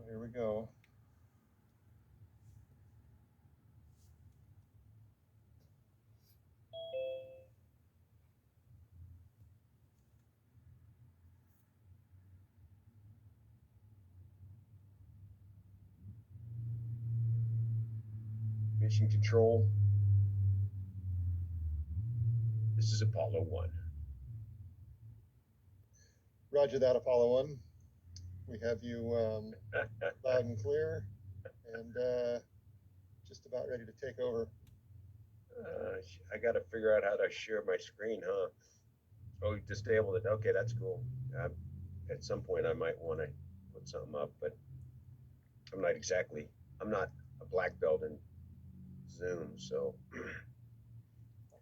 So here we go. Mission Control. This is Apollo 1. Roger that, Apollo 1. We have you loud and clear and just about ready to take over. I got to figure out how to share my screen, huh? Oh, disable it. Okay, that's cool. At some point, I might want to put something up, but I'm not a black belt in Zoom, so.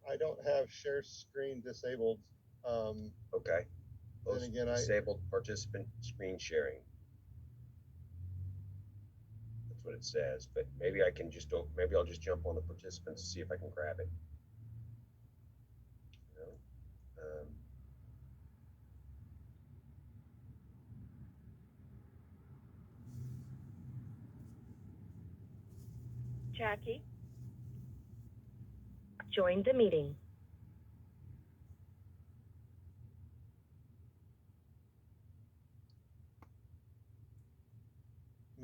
I don't have share screen disabled. Okay. Then again, disabled participant screen sharing. That's what it says, but maybe I can just, maybe I'll just jump on the participants to see if I can grab it. You know? Jackie, join the meeting.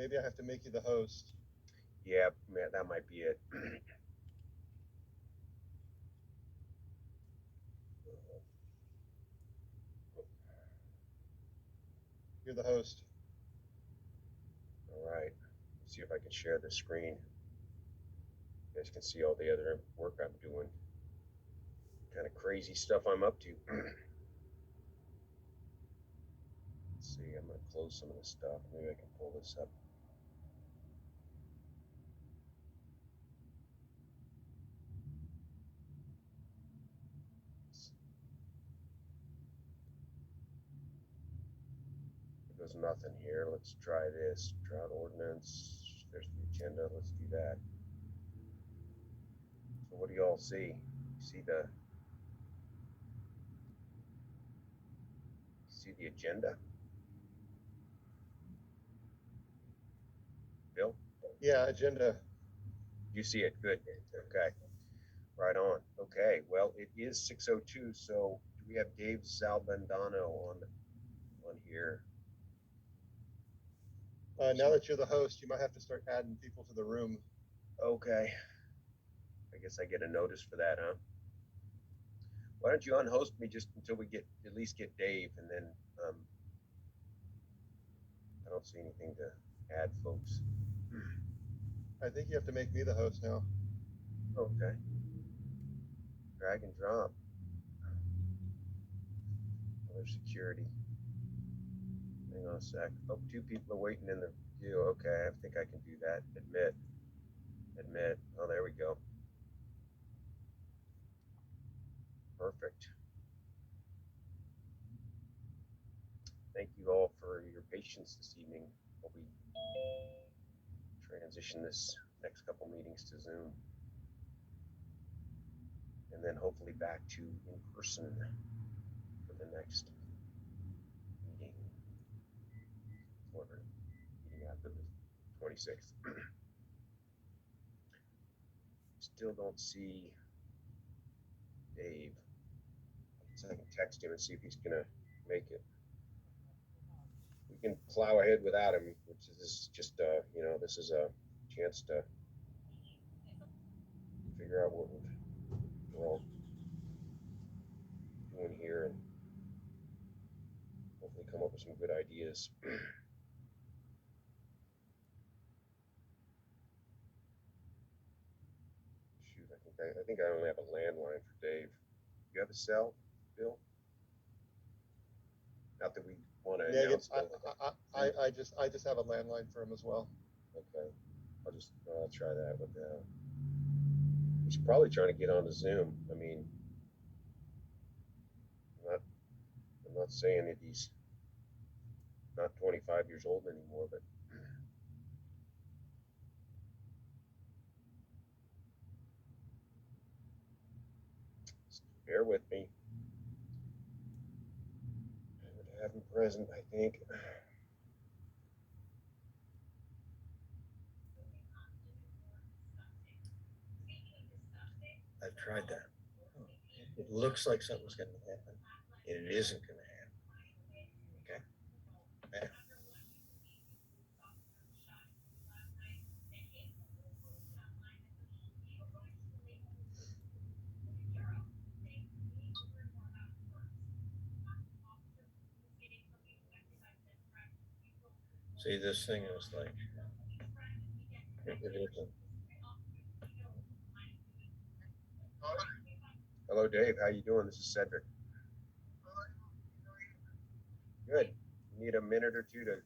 maybe I have to make you the host. Yeah, that might be it. You're the host. All right. Let's see if I can share the screen. You guys can see all the other work I'm doing. Kind of crazy stuff I'm up to. Let's see, I'm going to close some of this stuff. Maybe I can pull this up. There's nothing here. Let's try this. Drought ordinance. There's the agenda. Let's do that. So what do y'all see? See the agenda? Bill? Yeah, agenda. You see it. Good. Okay. Right on. Okay. Well, it is 6:02. So do we have Dave Salbandano on here? Now that you're the host, you might have to start adding people to the room. Okay. I guess I get a notice for that, huh? Why don't you unhost me just until we at least get Dave, and then I don't see anything to add, folks. I think you have to make me the host now. Okay. Drag and drop. Other security. Hang on a sec. Oh, 2 people are waiting in the queue. Okay, I think I can do that. Admit. Oh, there we go. Perfect. Thank you all for your patience this evening while we transition this next couple meetings to Zoom. And then hopefully back to in person for the next meeting. Or meeting after the 26th. Still don't see Dave. So I can text him and see if he's gonna make it. We can plow ahead without him, which is just this is a chance to figure out what we're all doing here and hopefully come up with some good ideas. Shoot, I think I only have a landline for Dave. You have a cell, Bill? Not that we want to announce. I just have a landline for him as well. Okay, I'll try that. But he's probably trying to get on the Zoom. I mean, I'm not saying that he's not 25 years old anymore, but bear with me. I would have him present, I think. tried that. It looks like something's going to happen, and it isn't going to happen. Okay. Yeah. See, this thing is like, it isn't. Hello, Dave. How you doing? This is Cedric. Good. You need a minute or two to.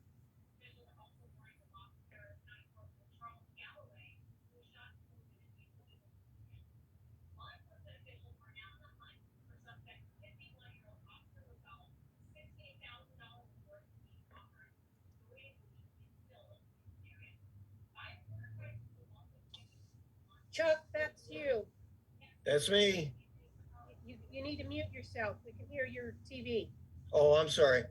Chuck, that's you. That's me. You need to mute yourself. We can hear your TV. Oh, I'm sorry.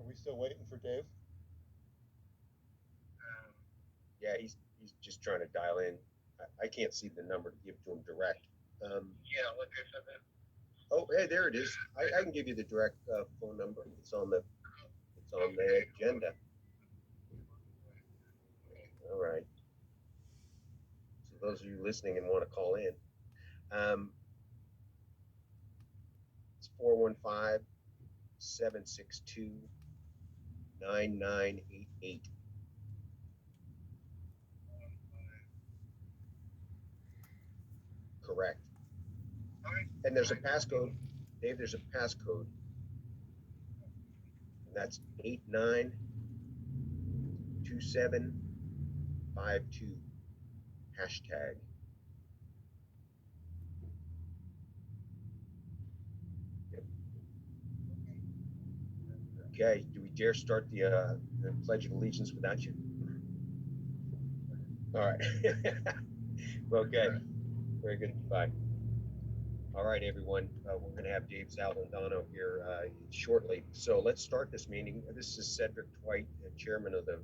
Are we still waiting for Dave? Yeah, he's just trying to dial in. I can't see the number to give to him direct. Yeah, look at that. Oh, hey, there it is. I can give you the direct phone number. It's on the agenda. All right. So those of you listening and want to call in, it's 415-762-9988. Correct. And there's a passcode. Dave, there's a passcode. And that's 892752. Hashtag. Okay, do we dare start the Pledge of Allegiance without you? All right. Okay, very good. Bye. All right, everyone. We're going to have Dave Zalandano here shortly. So let's start this meeting. This is Cedric Dwight, Chairman of the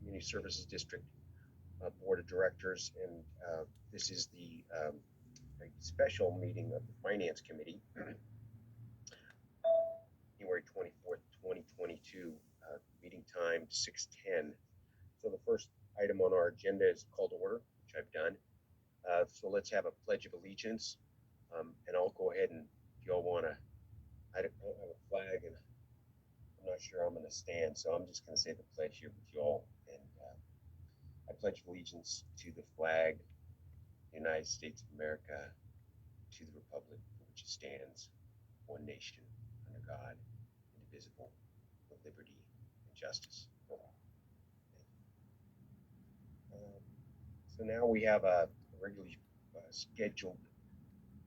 Community Services District Board of Directors, and this is the special meeting of the Finance Committee, January 24th, 2022, meeting time 6:10. So the first item on our agenda is call to order, which I've done. So let's have a Pledge of Allegiance, and I'll go ahead and if y'all want to, I don't have a flag, and I'm not sure I'm going to stand, so I'm just going to say the pledge here with y'all. And I pledge allegiance to the flag, the United States of America, to the republic for which it stands, one nation, under God, indivisible, with liberty and justice for all. So now we have a regularly scheduled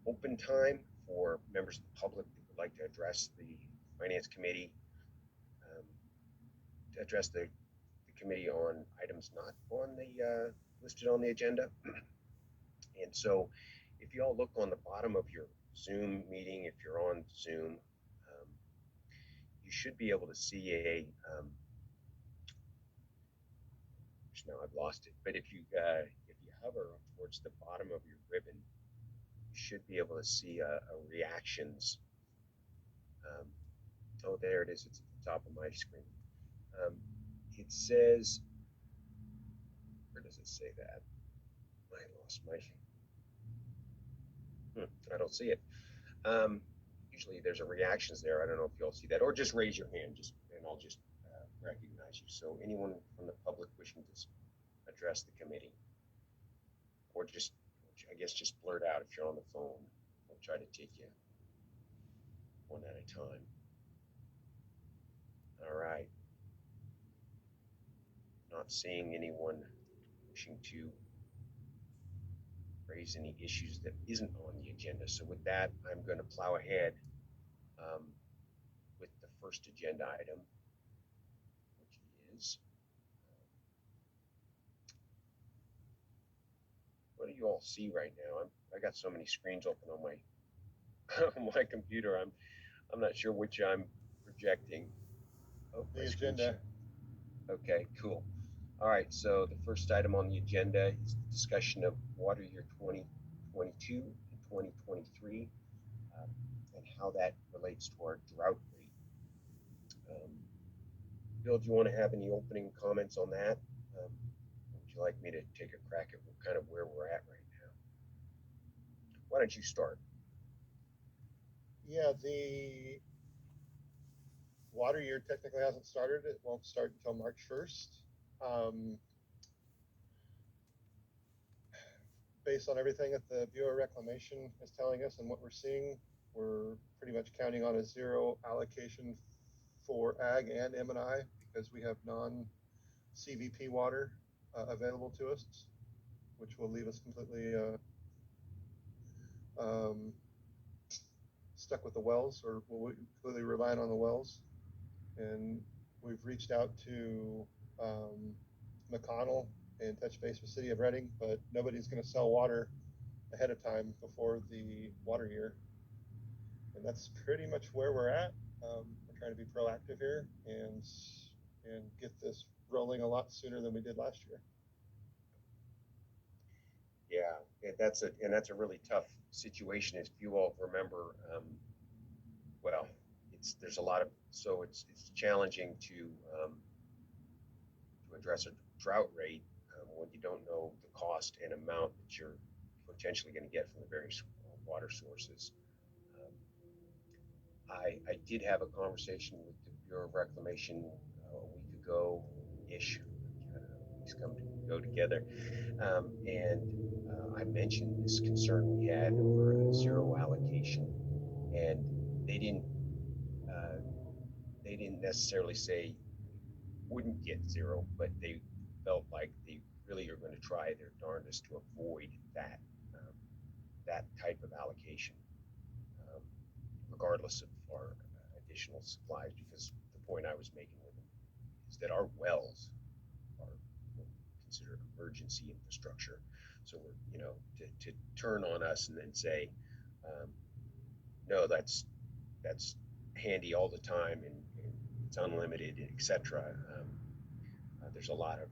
open time for members of the public that would like to address the Finance Committee, to address the committee on items not on the listed on the agenda. And so if you all look on the bottom of your Zoom meeting, if you're on Zoom, you should be able to see a now I've lost it, but if you hover towards the bottom of your ribbon, you should be able to see a reactions. Oh, there it is. It's at the top of my screen. It says, where does it say that? I lost my. I don't see it. Usually there's a reactions there. I don't know if you all see that, or just raise your hand, and I'll just recognize you. So anyone from the public wishing to address the committee, or just, I guess, just blurt out if you're on the phone. We'll try to take you one at a time. All right. Not seeing anyone wishing to raise any issues that isn't on the agenda. So with that, I'm going to plow ahead with the first agenda item, which is, what do you all see right now? I got so many screens open on my on my computer. I'm not sure which I'm projecting. Oh, The agenda. Okay, cool. All right, so the first item on the agenda is the discussion of water year 2022 and 2023, and how that relates to our drought rate. Bill, do you want to have any opening comments on that? Would you like me to take a crack at kind of where we're at right now? Why don't you start? Yeah, the water year technically hasn't started. It won't start until March 1st. Based on everything that the Bureau of Reclamation is telling us and what we're seeing, we're pretty much counting on a zero allocation for ag and M&I because we have non-CVP water available to us, which will leave us completely stuck with the wells, or we'll completely relying on the wells. And we've reached out to McConnell and touch base with City of Reading, but nobody's going to sell water ahead of time before the water year. And that's pretty much where we're at. We're trying to be proactive here and get this rolling a lot sooner than we did last year. Yeah, that's a really tough situation. If you all remember, well, there's a lot of, so it's challenging to address a drought rate when you don't know the cost and amount that you're potentially going to get from the various water sources. I did have a conversation with the Bureau of Reclamation a week ago-ish. These come to go together, and I mentioned this concern we had over zero allocation, and they didn't necessarily say wouldn't get zero, but they felt like they really are going to try their darndest to avoid that type of allocation, regardless of our additional supplies, because the point I was making with them is that our wells are considered emergency infrastructure. So we're, to turn on us and then say, no, that's handy all the time and it's unlimited, etc. There's a lot of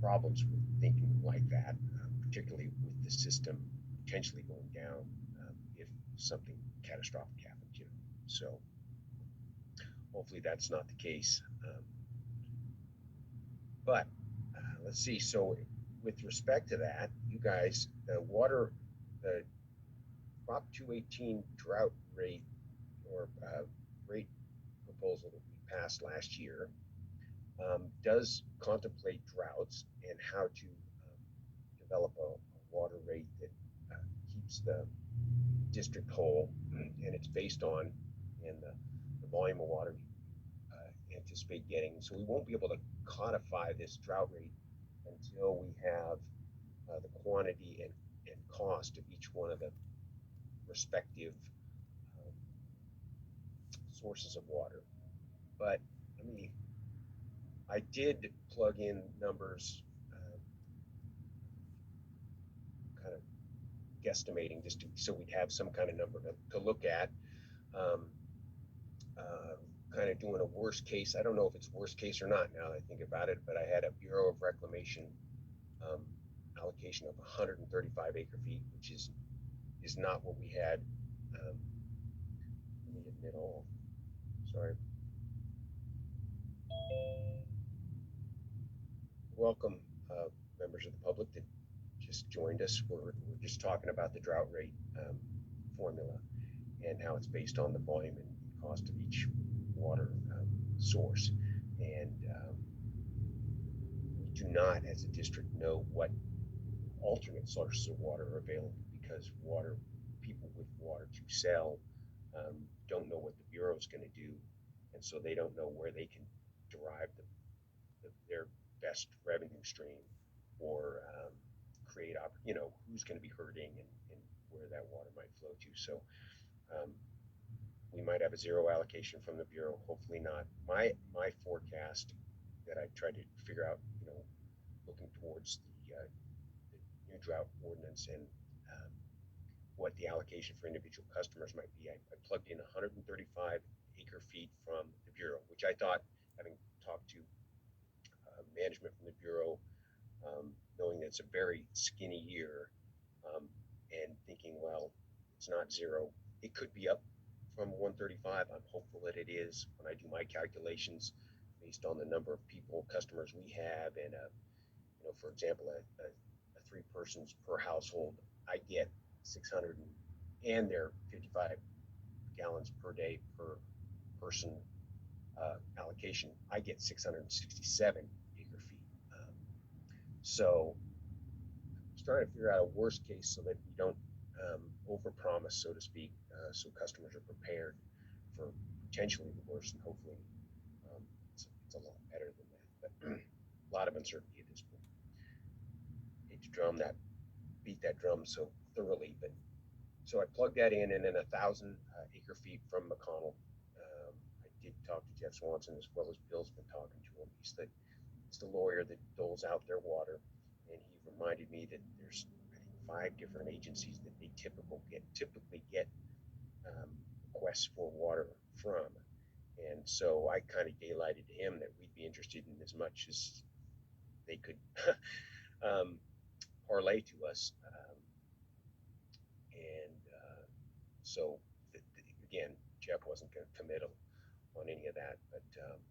problems with thinking like that, particularly with the system potentially going down if something catastrophic happens. So hopefully that's not the case. But let's see. So with respect to that, you guys, the Prop 218 drought rate or rate proposal that we passed last year does contemplate droughts and how to develop a water rate that keeps the district whole, and it's based on the volume of water we anticipate getting. So we won't be able to codify this drought rate until we have the quantity and cost of each one of the respective sources of water. But I did plug in numbers, kind of guesstimating, so we'd have some kind of number to look at. Kind of doing a worst case. I don't know if it's worst case or not now that I think about it, but I had a Bureau of Reclamation allocation of 135 acre feet, which is not what we had. Let me admit all. Sorry. Welcome, members of the public that just joined us. We're just talking about the drought rate formula and how it's based on the volume and cost of each water source. And we do not, as a district, know what alternate sources of water are available because people with water to sell don't know what the Bureau is going to do, and so they don't know where they can derive their best revenue stream or create who's going to be hurting and where that water might flow to. So we might have a zero allocation from the Bureau, hopefully not. My forecast that I tried to figure out, looking towards the new drought ordinance and what the allocation for individual customers might be, I plugged in 135 acre feet from the Bureau, which I thought, having talked to management from the Bureau, knowing that it's a very skinny year, and thinking, well, it's not zero. It could be up from 135. I'm hopeful that it is when I do my calculations based on the number of customers we have, and for example, a 3 persons per household, I get 600 and their 55 gallons per day per person allocation. I get 667 acre feet. So I'm trying to figure out a worst case so that we don't overpromise, so to speak, so customers are prepared for potentially the worst, and hopefully it's a lot better than that. But a lot of uncertainty at this point. Hate to beat that drum so thoroughly, but so I plugged that in, and then 1,000 acre feet from McConnell. I did talk to Jeff Swanson as well as Bill's been talking to him. He's the lawyer that doles out their water, and he reminded me that there's, I think, 5 different agencies that they typically get requests for water from. And so I kind of daylighted to him that we'd be interested in as much as they could parlay to us. So again, Jeff wasn't going to commit on any of that, but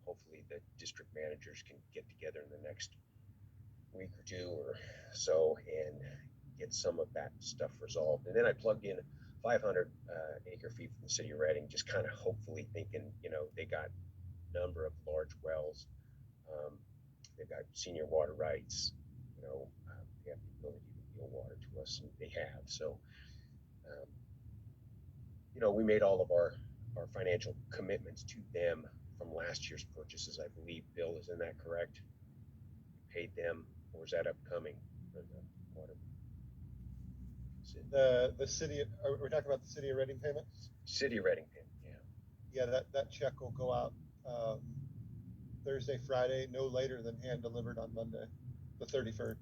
hopefully the district managers can get together in the next week or 2 or so and get some of that stuff resolved. And then I plugged in 500 acre feet from the city of Reading, just kind of hopefully thinking, they got a number of large wells, they've got senior water rights, they have the ability to wheel water to us, and they have. So we made all of our financial commitments to them from last year's purchases. I believe, Bill, isn't that correct? We paid them, or is that upcoming? The city, we're talking about the city of Reading payment? City of Reading payment, yeah. yeah, that check will go out Thursday, Friday, no later than hand delivered on Monday, the 31st.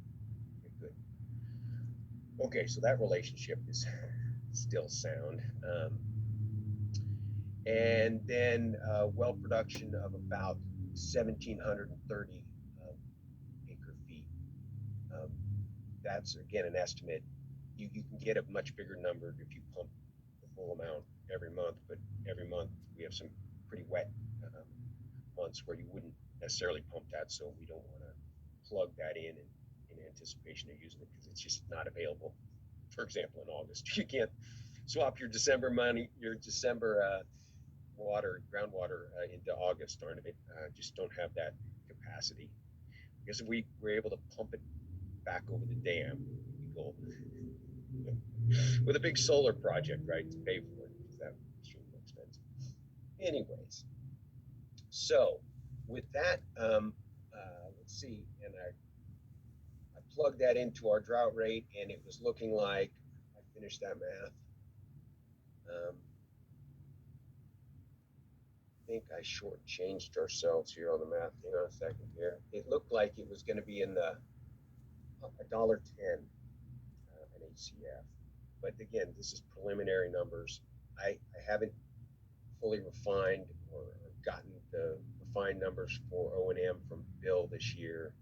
Good. Okay, so that relationship is still sound. And then well production of about 1,730 acre feet. That's again an estimate. You can get a much bigger number if you pump the full amount every month, but every month we have some pretty wet months where you wouldn't necessarily pump that, so we don't want to plug that in anticipation of using it because it's just not available. For example, in August, you can't swap your December money, your December groundwater into August, darn it. Just don't have that capacity. Because if we were able to pump it back over the dam, we go with a big solar project, right, to pay for it, because that would be extremely expensive. Anyways, so with that, let's see, and I plugged that into our drought rate, and it was looking like, I finished that math. I think I shortchanged ourselves here on the math. Hang on a second here. It looked like it was going to be in the $1.10 an HCF. But again, this is preliminary numbers. I haven't fully refined or gotten the refined numbers for O&M from Bill this year.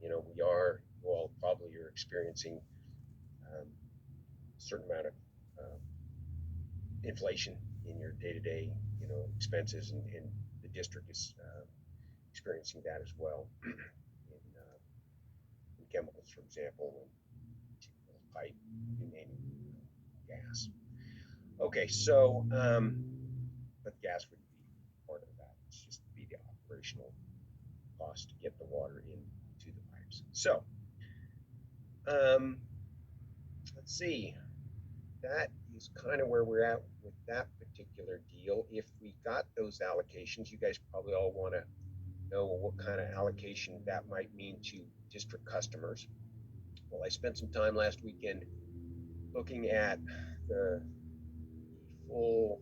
You know, we are, well, probably you're experiencing a certain amount of inflation in your day-to-day, you know, expenses, and the district is experiencing that as well in chemicals, for example, and pipe, you name it, gas. Okay, so but gas wouldn't be part of that. It's just be the operational cost to get the water into the pipes. So let's see. That is kind of where we're at with that particular deal. If we got those allocations, you guys probably all want to know what kind of allocation that might mean to district customers. Well, I spent some time last weekend looking at the full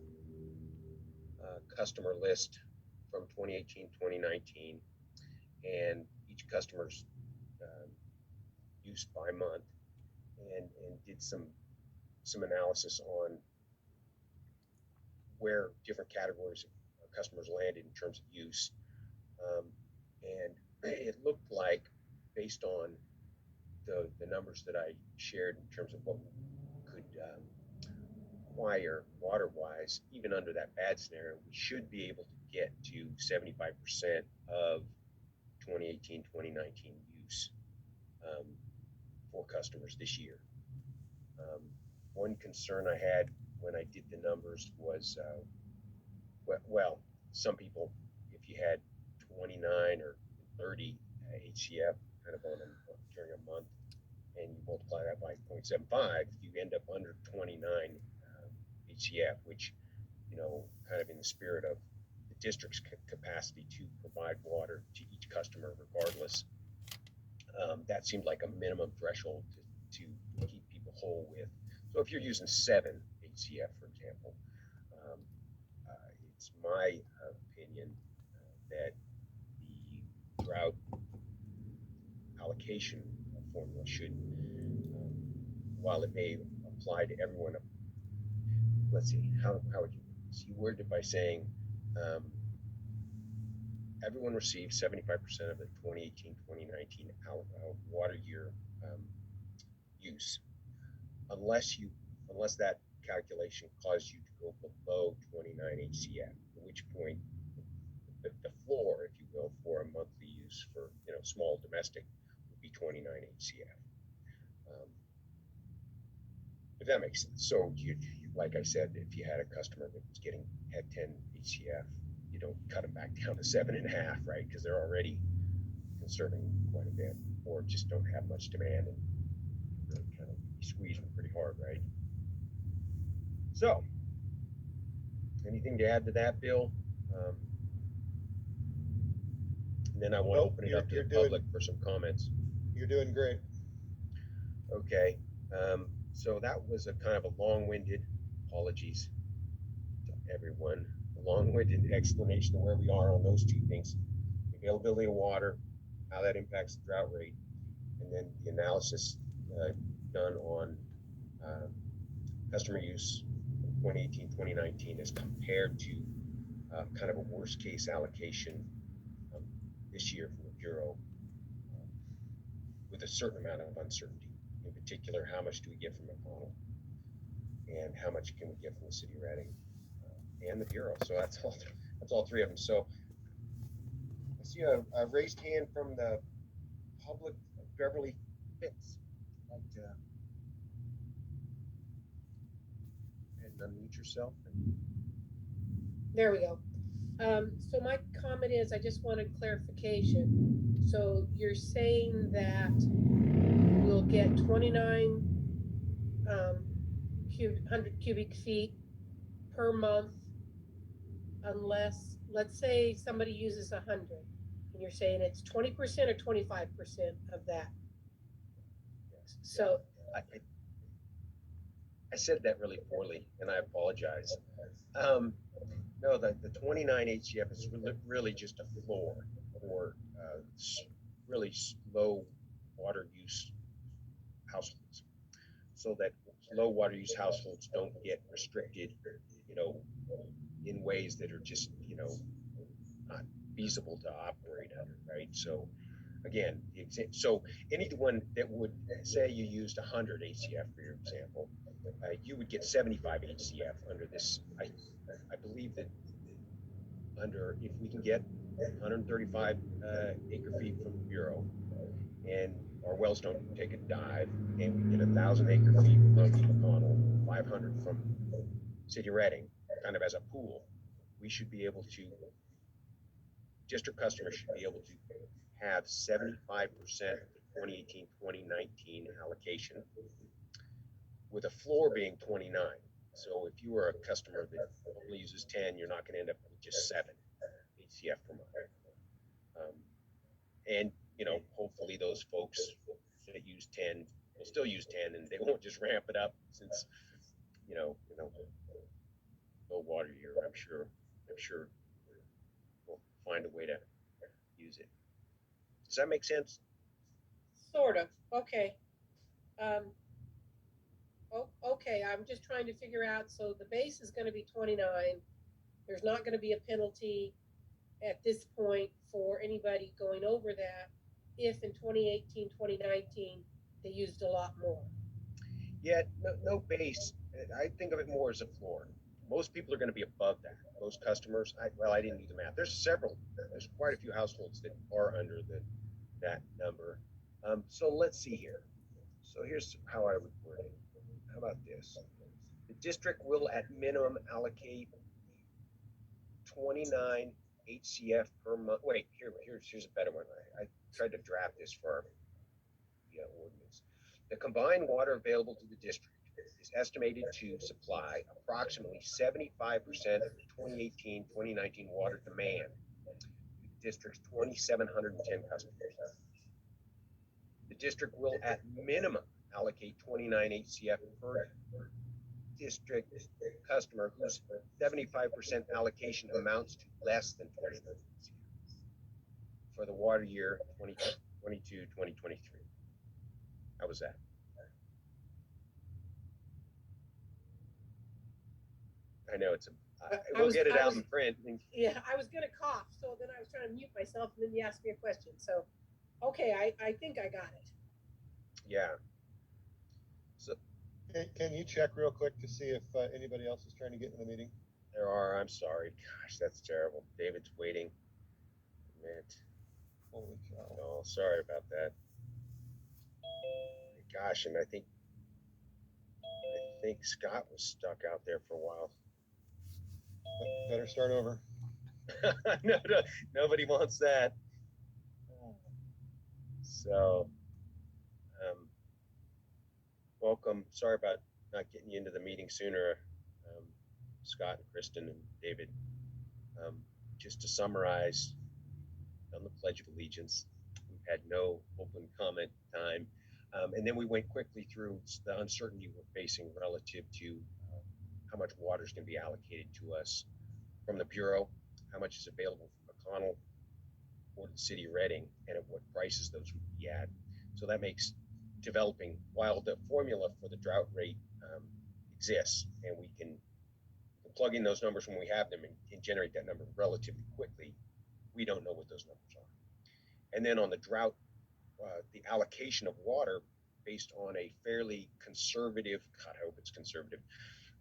customer list from 2018, 2019, and each customer's use by month, and did some analysis on where different categories of customers landed in terms of use. And it looked like, based on the numbers that I shared in terms of what we could acquire water-wise, even under that bad scenario, we should be able to get to 75% of 2018, 2019 use for customers this year. One concern I had when I did the numbers was, well, some people, if you had 29 or 30 HCF kind of during a month, and you multiply that by 0.75, you end up under 29 HCF, which, you know, kind of in the spirit of the district's capacity to provide water to each customer regardless. That seemed like a minimum threshold to keep people whole with. So if you're using 7 HCF, for example, it's my opinion that the drought allocation formula should, while it may apply to everyone, let's see, how would you word it by saying everyone receives 75% of the 2018-2019 water year use, unless that calculation caused you to go below 29 HCF, at which point the floor, if you will, for a monthly use for, you know, small domestic would be 29 HCF. If that makes sense. So you, like I said, if you had a customer that was had 10 HCF, you don't cut them back down to 7.5, right? Because they're already conserving quite a bit, or just don't have much demand and really kind of squeeze them pretty hard, right? So, anything to add to that, Bill? And then I want to open it up to the public for some comments. You're doing great. Okay. So that was a kind of a long-winded, apologies to everyone, a long-winded explanation of where we are on those two things: availability of water, how that impacts the drought rate, and then the analysis done on customer use 2018, 2019 as compared to kind of a worst case allocation this year from the Bureau with a certain amount of uncertainty. In particular, how much do we get from McConnell, and how much can we get from the city of Reading and the Bureau? So that's all three of them. So I see a raised hand from the public, Beverly Fitz. Like to and unmute yourself. There we go. So my comment is, I just wanted clarification. So you're saying that we'll get 29 100 cubic feet per month unless, let's say somebody uses 100, and you're saying it's 20% or 25% of that. Yes. So I said that really poorly, and I apologize. No, the 29 HCF is really just a floor for really low water use households, so that low water use households don't get restricted, in ways that are just, not feasible to operate under, right? So again, so anyone that would say you used 100 HCF for your example, you would get 75 HCF under this. I believe that if we can get 135 acre feet from the Bureau, and our wells don't take a dive, and we get 1,000 acre feet from McConnell, 500 from City of Reading, kind of as a pool, we should be able to, district customers should be able to have 75% of the 2018-2019 allocation, with a floor being 29. So if you are a customer that only uses 10, you're not going to end up with just 7 HCF per month. And hopefully those folks that use 10 will still use 10, and they won't just ramp it up, since low water year. I'm sure we'll find a way to use it. Does that make sense? sort of, okay. Okay, I'm just trying to figure out, so the base is gonna be 29. There's not gonna be a penalty at this point for anybody going over that if in 2018, 2019, they used a lot more. Yeah, no base. I think of it more as a floor. Most people are going to be above that. Most customers, I didn't do the math. There's quite a few households that are under that number. So let's see here. So here's how I would word it. How about this? The district will at minimum allocate 29 HCF per month. Wait, here's a better one. I tried to draft this for our ordinance. The combined water available to the district is estimated to supply approximately 75% of the 2018-2019 water demand to the district's 2,710 customers. The district will at minimum allocate 29 HCF per district customer whose 75% allocation amounts to less than 29 HCF for the water year 2022-2023. How was that? I know we'll get it out in print. Yeah, I was gonna cough, so then I was trying to mute myself, and then you asked me a question. So, okay, I think I got it. Yeah. So Can you check real quick to see if anybody else is trying to get in the meeting? there are. I'm sorry. Gosh, that's terrible. David's waiting. A minute. Holy cow. Oh, sorry about that. Gosh, and I think Scott was stuck out there for a while. Better start over. No, nobody wants that. So, welcome. Sorry about not getting you into the meeting sooner, Scott and Kristen and David. Just to summarize, on the Pledge of Allegiance, we've had no open comment time. And then we went quickly through the uncertainty we're facing relative to how much water is going to be allocated to us from the Bureau, how much is available from McConnell or the city of Reading, and at what prices those would be at. So that makes developing, while the formula for the drought rate exists, and we can plug in those numbers when we have them and generate that number relatively quickly, we don't know what those numbers are. And then on the drought, the allocation of water based on a fairly conservative, God, I hope it's conservative.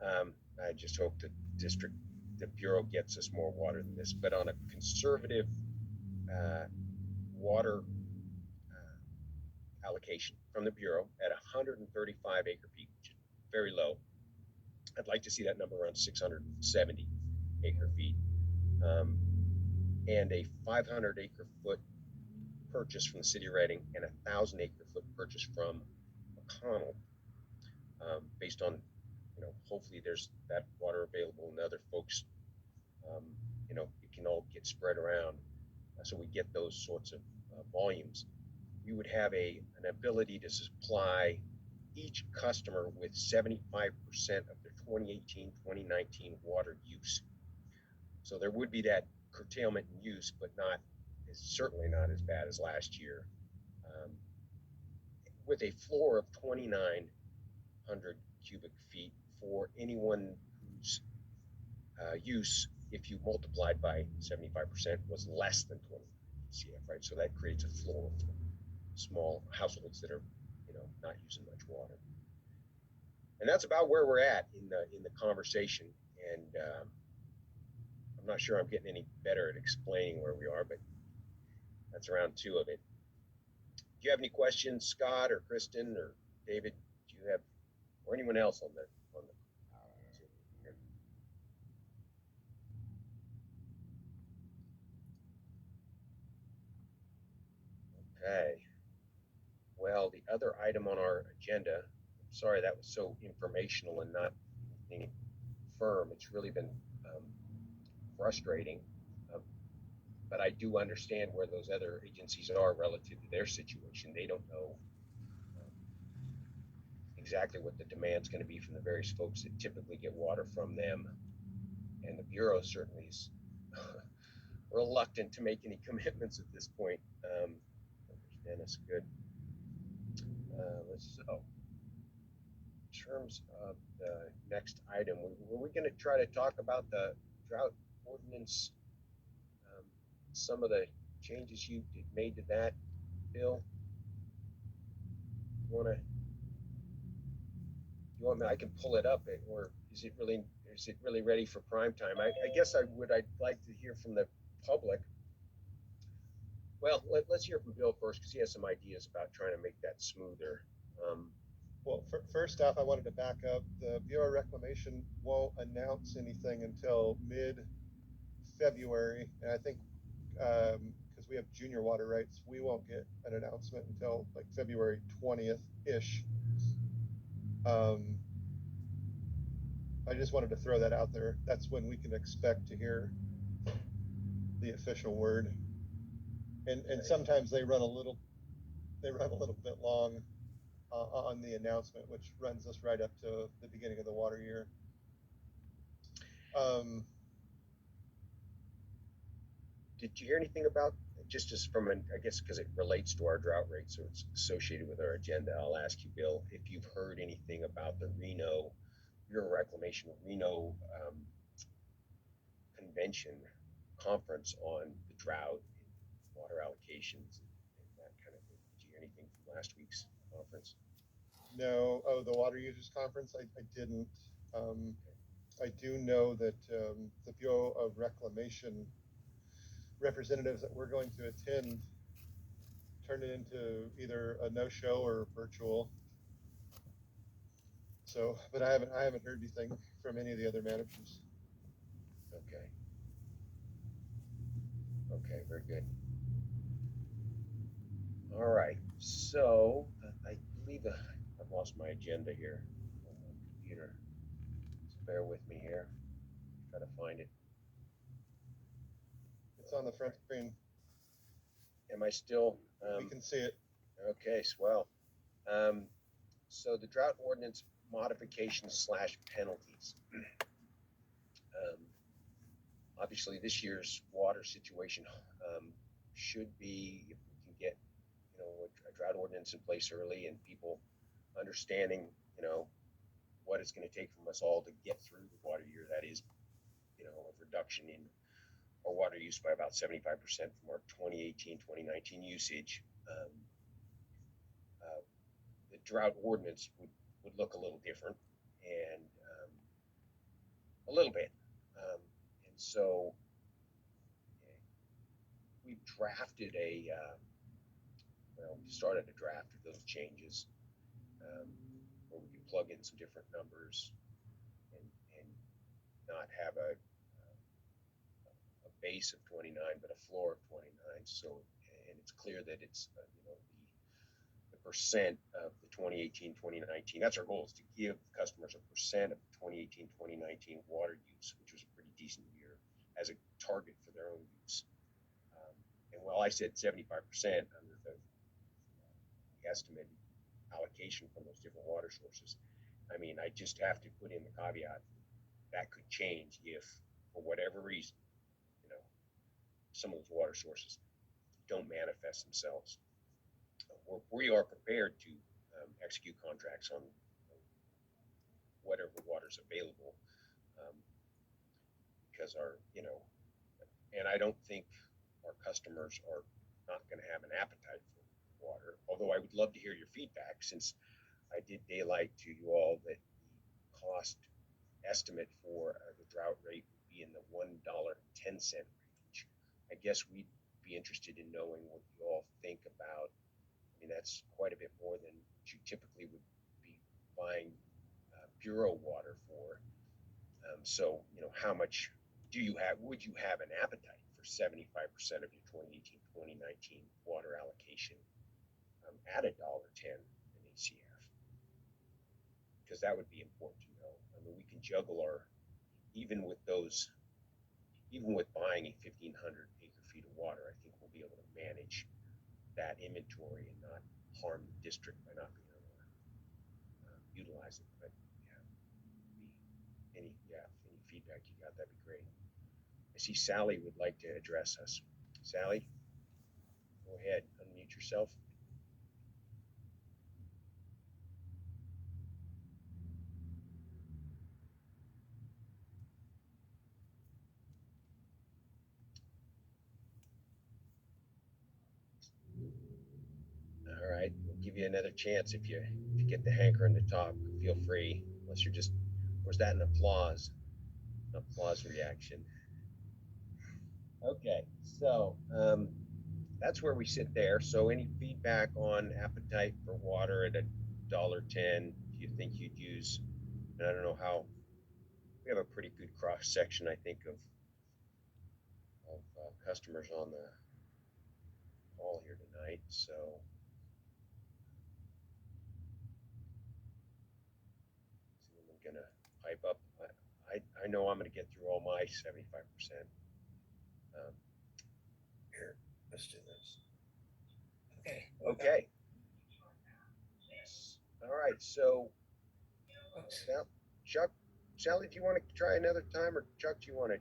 I just hope the Bureau gets us more water than this, but on a conservative water allocation from the Bureau at 135 acre feet, which is very low. I'd like to see that number around 670 acre feet, and a 500 acre foot purchase from the city of Reading and a 1,000 acre foot purchase from McConnell, based on, hopefully there's that water available and other folks, it can all get spread around, so we get those sorts of volumes. We would have an ability to supply each customer with 75% of their 2018-2019 water use. So there would be that curtailment in use, but it's certainly not as bad as last year. With a floor of 2,900 cubic feet for anyone whose use, if you multiplied by 75%, was less than 20 CF, right? So that creates a floor for small households that are, not using much water. And that's about where we're at in the conversation. And I'm not sure I'm getting any better at explaining where we are, but that's round 2 of it. Do you have any questions, Scott or Kristen or David? Do you have, or anyone else on the Okay. Well, the other item on our agenda, sorry that was so informational and not anything firm. It's really been frustrating, but I do understand where those other agencies are relative to their situation. They don't know exactly what the demand's going to be from the various folks that typically get water from them, and the Bureau certainly is reluctant to make any commitments at this point. Dennis, good. In terms of the next item, were we going to try to talk about the drought ordinance, some of the changes you made to that, Bill? You want me? I can pull it up, or is it really ready for prime time? I guess I'd like to hear from the public. Well, let's hear from Bill first, because he has some ideas about trying to make that smoother. Well, first off, I wanted to back up. The Bureau of Reclamation won't announce anything until mid-February, and I think because we have junior water rights, we won't get an announcement until like February 20th-ish. I just wanted to throw that out there. That's when we can expect to hear the official word. And sometimes they run a little bit long on the announcement, which runs us right up to the beginning of the water year. Did you hear anything about, just as from I guess because it relates to our drought rate, so it's associated with our agenda, I'll ask you, Bill, if you've heard anything about the Bureau of Reclamation Reno convention conference on the drought and water allocations and that kind of thing. Did you hear anything from last week's conference? No. Oh, the Water Users Conference? I didn't. I do know that the Bureau of Reclamation representatives that we're going to attend turned it into either a no-show or virtual. So, but I haven't heard anything from any of the other managers. Okay. Okay, very good. All right, so I believe I've lost my agenda here on my computer. So bear with me here. Try to find it. It's on the front screen. Am I still? We can see it. Okay, swell. So the drought ordinance modifications / penalties. obviously this year's water situation should be, if we can get, a drought ordinance in place early and people understanding, what it's going to take from us all to get through the water year. That is, a reduction in our water use by about 75% from our 2018-2019 usage. The drought ordinance would look a little different, and a little bit. And so we've drafted we started a draft of those changes, where we can plug in some different numbers and not have a base of 29, but a floor of 29. So, and it's clear that it's, the percent of the 2018-2019, that's our goal, is to give customers a percent of 2018-2019 water use, which was a pretty decent year, as a target for their own use. And while I said 75% under the estimated allocation from those different water sources, I mean, I just have to put in the caveat that could change if, for whatever reason, some of those water sources don't manifest themselves. We are prepared to execute contracts on whatever water's available, because and I don't think our customers are not going to have an appetite for water, although I would love to hear your feedback, since I did daylight to you all that the cost estimate for the drought rate would be in the $1.10 range. I guess we'd be interested in knowing what you all think about. I mean, that's quite a bit more than you typically would be buying Bureau water for. So, how much would you have an appetite for 75% of your 2018-2019 water allocation at $1.10 an ACF? Because that would be important to know. I mean, we can juggle even with buying a 1,500 acre feet of water, I think we'll be able to manage that inventory and not harm the district by not being able to utilize it. But any feedback you got, that'd be great. I see Sally would like to address us. Sally, go ahead, unmute yourself. All right, we'll give you another chance if you get the hankering to talk. Feel free, unless you're just, or is that an applause? An applause reaction. Okay, so that's where we sit there. So any feedback on appetite for water at $1.10? Do you think you'd use? And I don't know how. We have a pretty good cross section, I think, of customers on the call here tonight. So. Is anyone gonna pipe up? I know I'm gonna get through all my 75%. Here, let's do this. Okay. All right. So, now, Chuck, Sally, do you want to try another time, or Chuck, do you want to?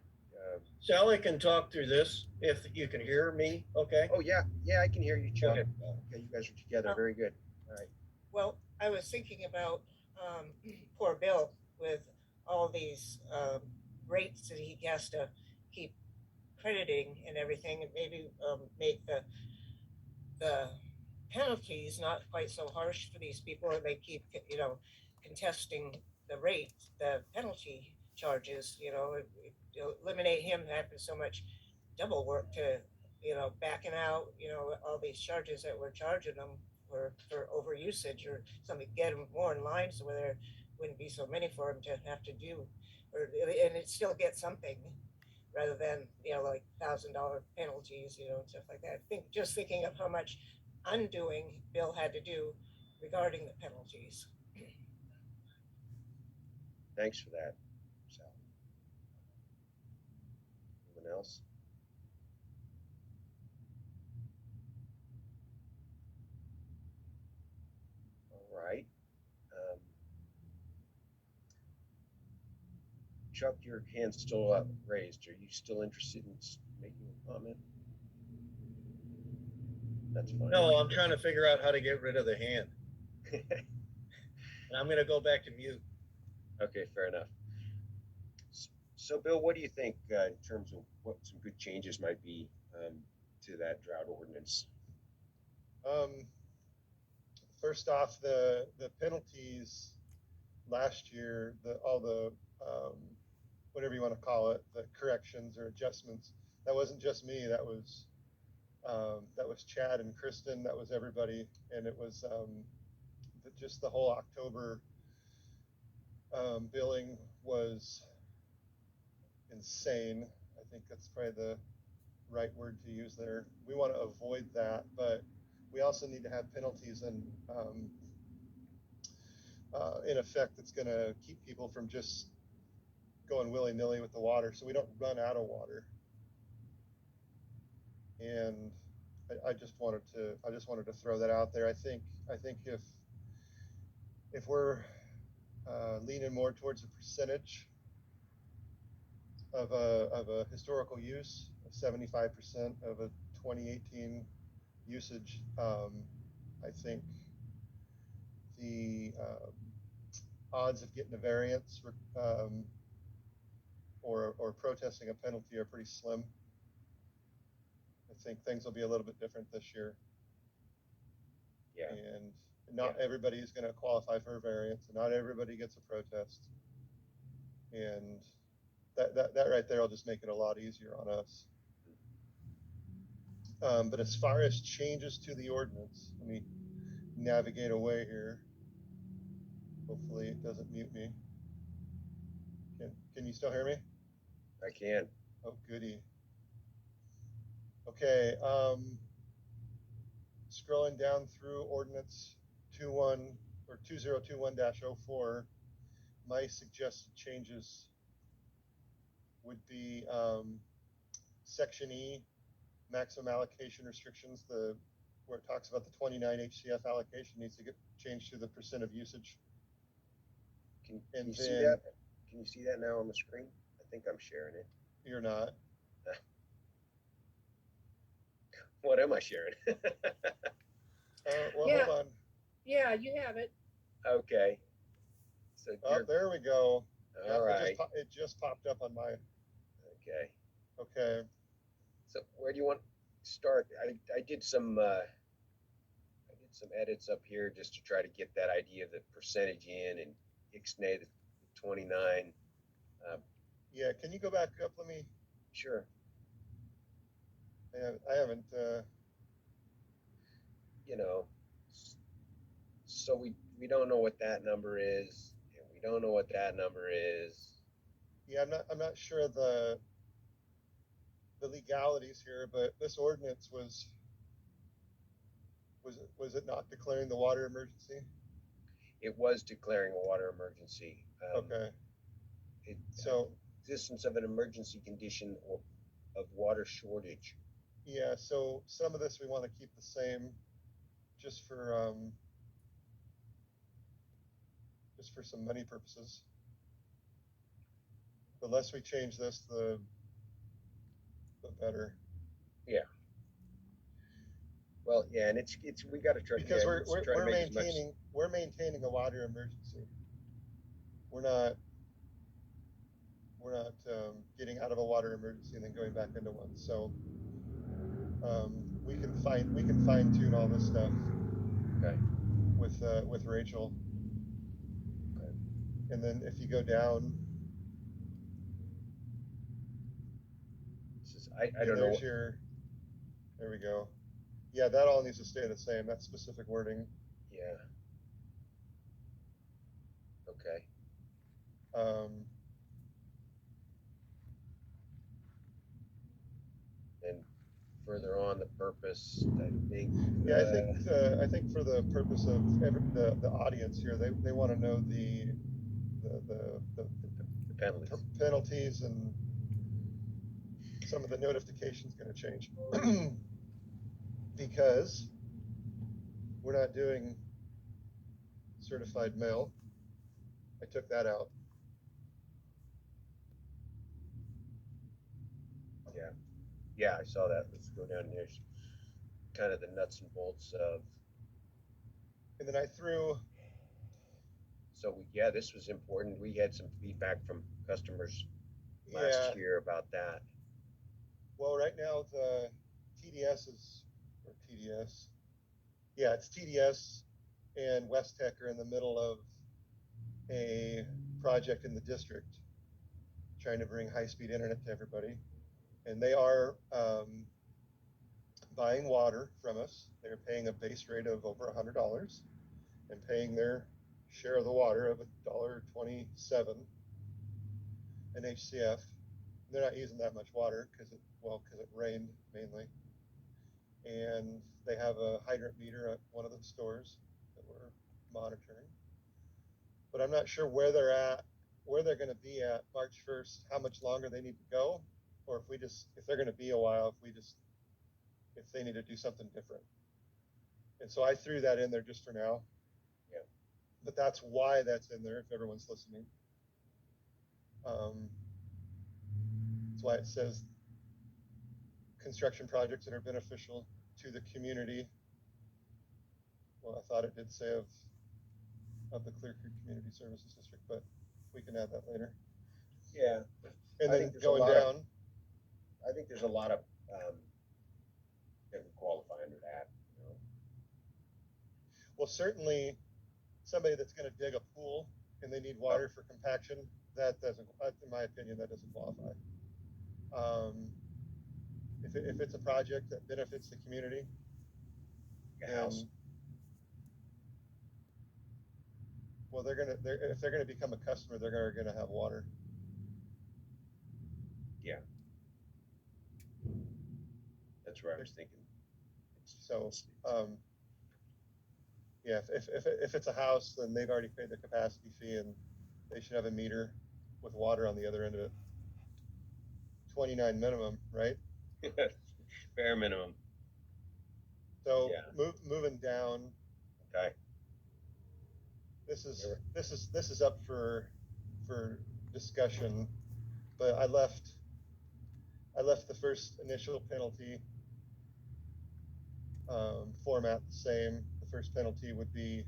Sally can talk through this if you can hear me. Okay. Oh yeah, I can hear you, Chuck. Okay. Okay, you guys are together. Very good. All right. Well, I was thinking about poor Bill with all these rates that he has to keep crediting and everything, and maybe make the penalties not quite so harsh for these people, and they keep contesting the rate, the penalty charges. Eliminate him having so much double work to backing out all these charges that we're charging them for overusage, or something, get them more in line so there wouldn't be so many for them to have to do, and it still get something rather than like $1,000 penalties, and stuff like that. Just thinking of how much undoing Bill had to do regarding the penalties. Thanks for that, Sally. Anyone else? All right. Chuck, your hand's still raised. Are you still interested in making a comment? That's fine. No, I'm trying to figure out how to get rid of the hand. And I'm gonna go back to mute. Okay, fair enough. So, Bill, what do you think in terms of what some good changes might be to that drought ordinance? First off, the penalties last year, all the whatever you want to call it, the corrections or adjustments. That wasn't just me. That was Chad and Kristen. That was everybody, and it was just the whole October billing was insane. I think that's probably the right word to use there. We want to avoid that, but we also need to have penalties in effect that's going to keep people from just going willy-nilly with the water, so we don't run out of water. And I just wanted to throw that out there. I think if we're leaning more towards a percentage of a historical use, 75% of a 2018 usage, I think the odds of getting a variance or protesting a penalty are pretty slim. I think things will be a little bit different this year. Yeah. And not everybody is going to qualify for a variance, and not everybody gets a protest. And that right there will just make it a lot easier on us. But as far as changes to the ordinance, let me navigate away here. Hopefully it doesn't mute me. Can you still hear me? I can. Oh, goody. Okay. Scrolling down through ordinance 2021-04, my suggested changes would be section E, maximum allocation restrictions, where it talks about the 29 HCF allocation needs to get changed to the percent of usage. Can you see that? Can you see that now on the screen? I think I'm sharing it. You're not. What am I sharing? Well, Yeah. hold on. Yeah, you have it. Okay. So There we go. all right. It just popped up on my. Okay. Okay. So where do you want to start? I did some edits up here just to try to get that idea of the percentage in and ixnay the 29. Yeah, can you go back up? Let me. Sure. I haven't. So we don't know what that number is, and we don't know what that number is. Yeah, I'm not sure the legalities here, but this ordinance was it not declaring the water emergency? It was declaring a water emergency. Okay. So existence of an emergency condition or of water shortage. Yeah, so some of this we want to keep the same, just for some money purposes. The less we change this, the better. Yeah. Well, yeah, and it's we got to try because we're maintaining a water emergency. We're not getting out of a water emergency and then going back into one. So we can fine tune all this stuff. Okay. With Rachel. Okay. And then if you go down, I don't know. There we go. Yeah, that all needs to stay the same. That's specific wording. Yeah. Okay. And further on, the purpose, I think. Yeah, I think for the purpose of the audience here, they want to know the penalties. Penalties, and some of the notifications going to change because we're not doing certified mail. I took that out. Yeah, I saw that. Let's go down. There's kind of the nuts and bolts of. And then I threw, So yeah, this was important. We had some feedback from customers last yeah, year about that. well, right now the TDS is, or TDS, yeah, it's TDS and West Tech are in the middle of a project in the district trying to bring high-speed internet to everybody. And they are buying water from us. They're paying a base rate of over $100 and paying their share of the water of $1.27 an HCF. They're not using that much water because it rained mainly. And they have a hydrant meter at one of the stores that we're monitoring. But I'm not sure where they're going to be at March 1st, how much longer they need to go, or if they're going to be a while, if they need to do something different. And so I threw that in there just for now. Yeah. But that's why that's in there if everyone's listening. That's why it says construction projects that are beneficial to the community. Well, I thought it did say of the Clear Creek Community Services District, but we can add that later. Yeah. And I then think there's going down. I think there's a lot of that would qualify under that. Well, certainly somebody that's going to dig a pool and they need water for compaction, that doesn't, in my opinion, that doesn't qualify. If it's a project that benefits the community, A house. Well, if they're gonna become a customer, they're gonna have water. Yeah. That's where I was thinking. So, yeah, if it's a house, then they've already paid the capacity fee and they should have a meter with water on the other end of it. 29 minimum, right? Bare minimum. So yeah. moving down. Okay. This is up for discussion, but I left the first initial penalty format the same. The first penalty would be,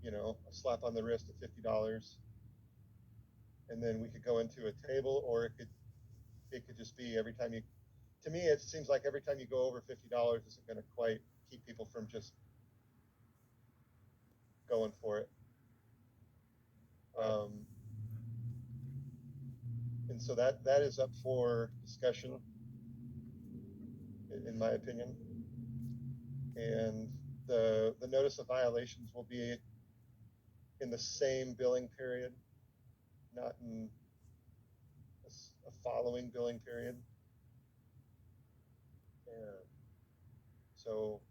a slap on the wrist of $50, and then we could go into a table, or it could just be every time you. To me, it seems like every time you go over $50 isn't going to quite keep people from just going for it. And so that is up for discussion, in my opinion. And the notice of violations will be in the same billing period, not in a following billing period. Yeah. So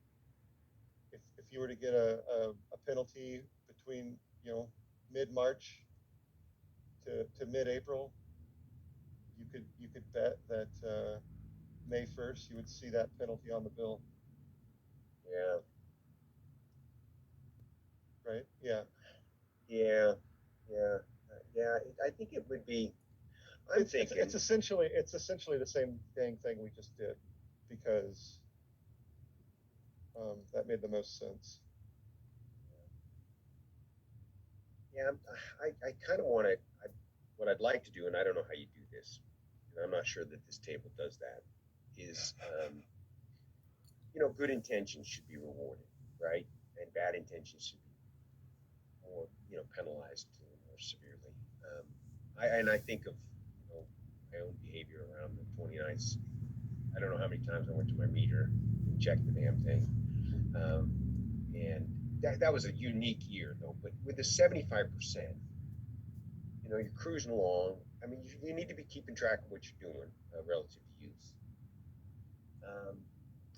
if you were to get a penalty between mid-March to mid-April, you could bet that May 1st you would see that penalty on the bill. Yeah. Right? Yeah. Yeah. Yeah. Yeah. I think it would be. It's essentially the same thing we just did, because that made the most sense. Yeah, I kind of want to. What I'd like to do, and I don't know how you do this, and I'm not sure that this table does that, is good intentions should be rewarded, right? And bad intentions should be more, penalized more severely. I think of my own behavior around the 29th. I don't know how many times I went to my meter and checked the damn thing, and that was a unique year though. But with the 75%, you're cruising along. I mean, you need to be keeping track of what you're doing relative to use.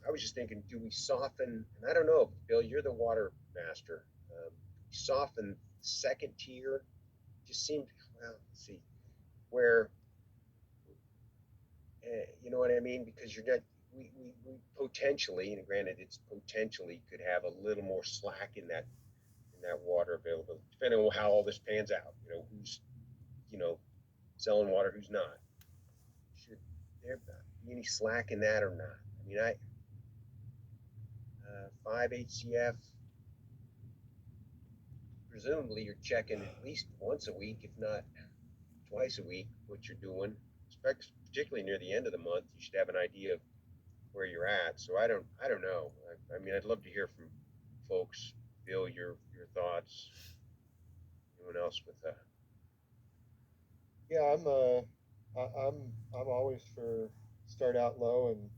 I was just thinking, do we soften? And I don't know, Bill, you're the water master. Soften second tier. Just seemed, well, let's see, where, you know what I mean? Because you're not, we potentially, and granted, it's potentially could have a little more slack in that water availability, depending on how all this pans out. Who's selling water, who's not. Should there any slack in that or not? I mean, 5 HCF, presumably you're checking at least once a week, if not twice a week, what you're doing. Particularly near the end of the month, you should have an idea of where you're at. So I don't know. I mean, I'd love to hear from folks. Bill, your thoughts. Anyone else with Yeah, I'm always for start out low and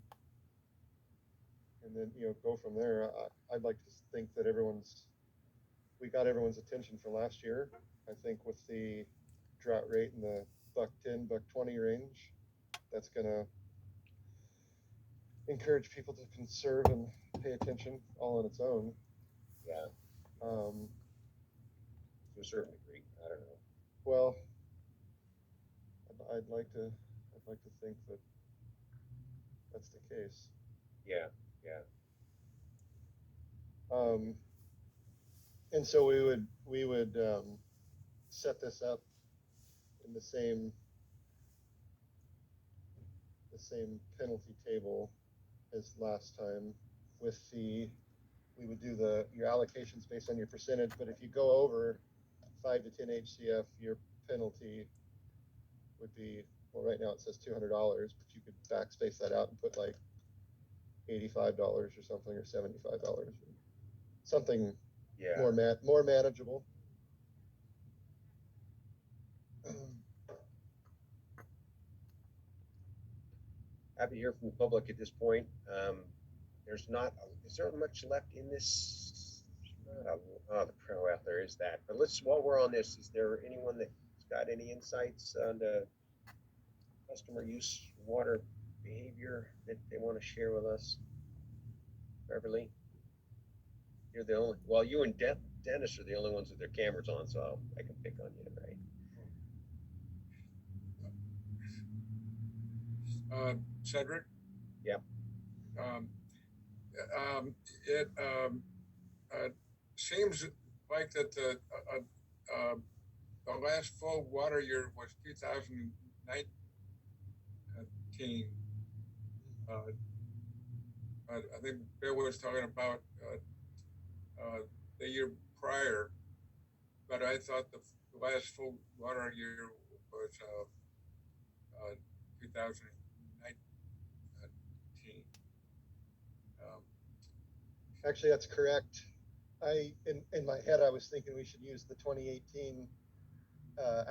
then go from there. I'd like to think that we got everyone's attention for last year. I think with the drought rate in the $1.10, $1.20 range, that's gonna encourage people to conserve and pay attention all on its own. Yeah, Um, to a certain degree. I don't know. well, I'd like to think that that's the case. Yeah, yeah. And so we would set this up in the same penalty table as last time with we would do your allocations based on your percentage, but if you go over 5 to 10 HCF, your penalty would be, well, right now it says $200, but you could backspace that out and put like $85 or something, or $75, something Yeah. more manageable. Happy to hear from the public at this point. There's not, is there much left in this? Well, there is that. But while we're on this, is there anyone that's got any insights on the customer use water behavior that they want to share with us? Beverly? You're the only, well, you and Dennis are the only ones with their cameras on, so I can pick on you, right? Cedric? Yeah. It seems like that the last full water year was 2019. I think Bill was talking about the year prior, but I thought the last full water year was 2019. Actually, that's correct. In my head, I was thinking we should use the 2018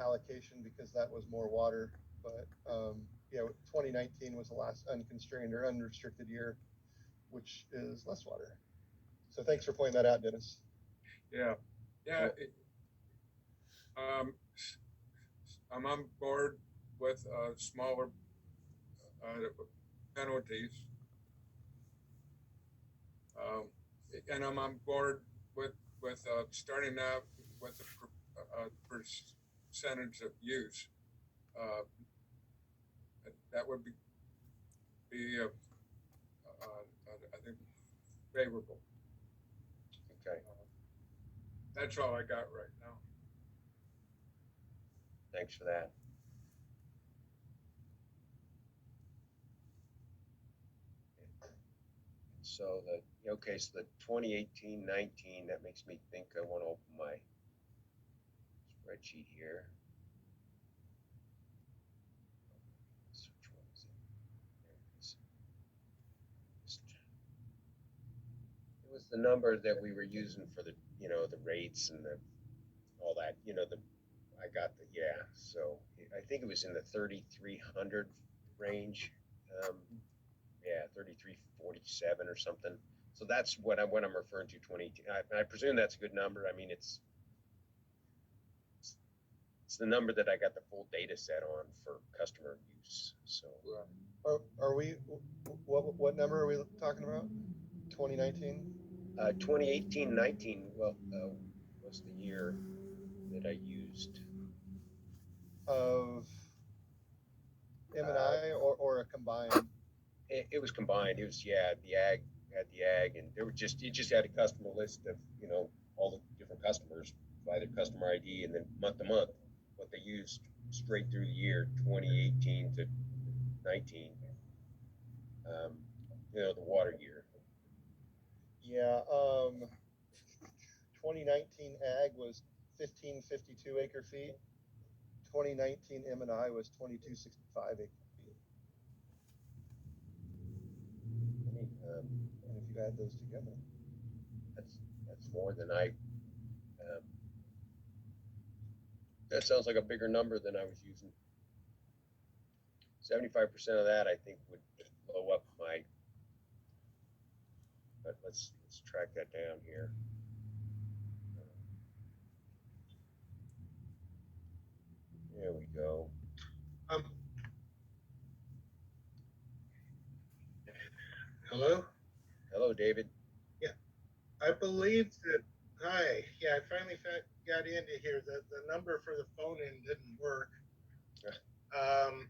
allocation because that was more water. But 2019 was the last unconstrained or unrestricted year, which is less water. So thanks for pointing that out, Dennis. Yeah. I'm on board with smaller penalties. And I'm on board with starting out with a percentage of use. That would be I think favorable. Okay. That's all I got right now. Thanks for that. So the 2018-19, that makes me think I want to open my spreadsheet here. Which one is it? There it is. It was the number that we were using for the the rates and all that. I got so I think it was in the 3,300 range. 3347 or something. So that's what I'm referring to. 2018. I presume that's a good number. I mean, it's the number that I got the full data set on for customer use. So are we? What number are we talking about? 2019. 2018-19. Well, was the year that I used Of M&I or a combined? It was combined. It was the ag had the ag, and it just had a customer list of all the different customers by their customer ID, and then month to month what they used straight through the year 2018 to 19. The water year. Yeah, 2019 ag was 1552 acre feet. 2019 M&I was 2265 acre feet. And if you add those together, That's more than I. That sounds like a bigger number than I was using. 75% of that I think would blow up my. But let's track that down here. There we go. Hello? Hello, David. I believe that, hi, yeah, I finally got into here. The number for the phone in didn't work. And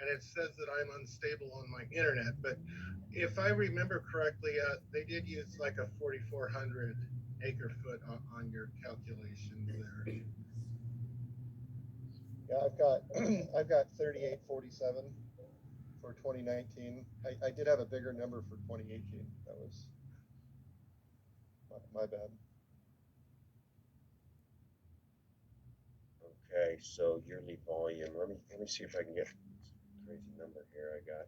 it says that I'm unstable on my internet, but if I remember correctly, they did use like a 4,400 acre foot on your calculations there. yeah, I've got I've got 3847 for 2019. I did have a bigger number for 2018. That was my bad. Okay, so yearly volume. Let me see if I can get crazy number here. I got.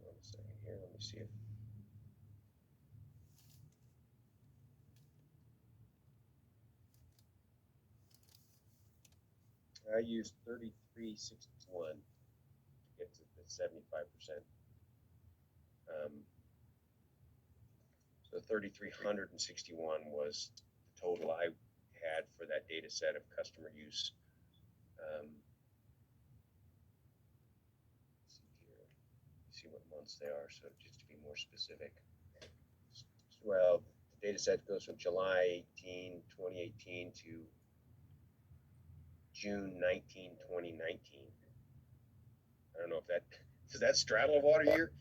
One second here. Let me see if. I used 3361 to get to the 75%. So 3,361 was the total I had for that data set of customer use. Let's see here, see what months they are. So just to be more specific, well, the data set goes from July 18, 2018 to June 19, 2019. I don't know if that does that straddle a water year.